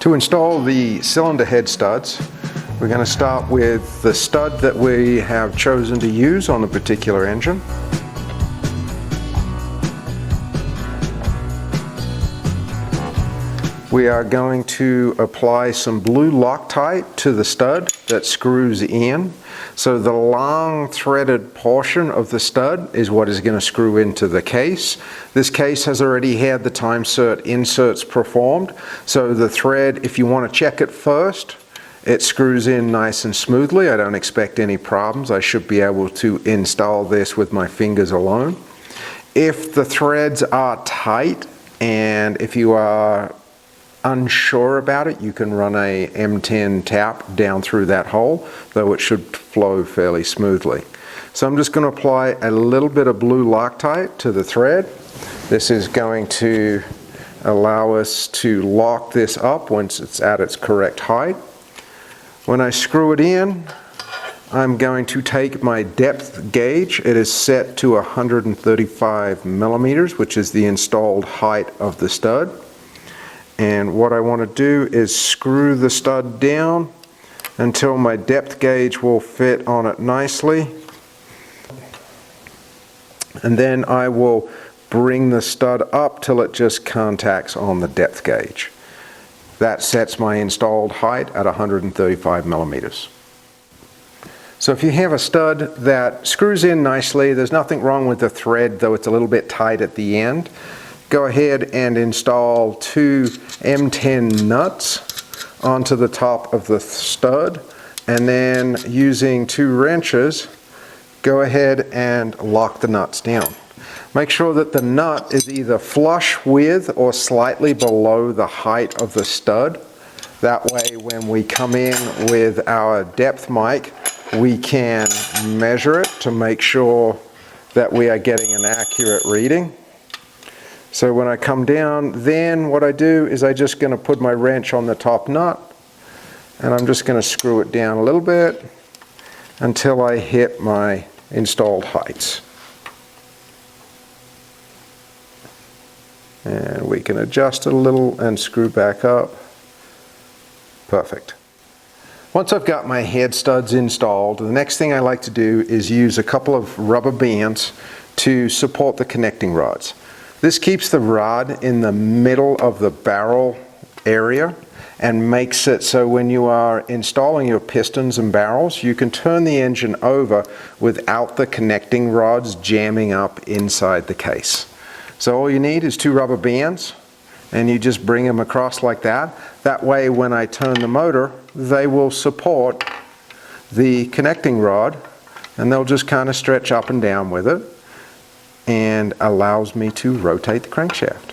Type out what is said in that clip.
To install the cylinder head studs, we're going to start with the stud that we have chosen to use on the particular engine. We are going to apply some blue Loctite to the stud that screws in. So the long threaded portion of the stud is what is going to screw into the case. This case has already had the time cert inserts performed. So the thread, if you want to check it first, it screws in nice and smoothly. I don't expect any problems. I should be able to install this with my fingers alone. If the threads are tight and if you are unsure about it, you can run a M10 tap down through that hole, though it should flow fairly smoothly. So I'm just going to apply a little bit of blue Loctite to the thread. This is going to allow us to lock this up once it's at its correct height. When I screw it in, I'm going to take my depth gauge. It is set to 135 millimeters, which is the installed height of the stud. And what I want to do is screw the stud down until my depth gauge will fit on it nicely. And then I will bring the stud up till it just contacts on the depth gauge. That sets my installed height at 135 millimeters. So if you have a stud that screws in nicely, there's nothing wrong with the thread, though it's a little bit tight at the end. Go ahead and install 2 M10 nuts onto the top of the stud, and then using 2 wrenches, go ahead and lock the nuts down. Make sure that the nut is either flush with or slightly below the height of the stud. That way when we come in with our depth mic, we can measure it to make sure that we are getting an accurate reading. So when I come down, then what I do is I'm just going to put my wrench on the top nut, and I'm just going to screw it down a little bit until I hit my installed heights. And we can adjust it a little and screw back up. Perfect. Once I've got my head studs installed, the next thing I like to do is use a couple of rubber bands to support the connecting rods. This keeps the rod in the middle of the barrel area and makes it so when you are installing your pistons and barrels, you can turn the engine over without the connecting rods jamming up inside the case. So all you need is 2 rubber bands, and you just bring them across like that. That way when I turn the motor, they will support the connecting rod, and they'll just kind of stretch up and down with it, and allows me to rotate the crankshaft.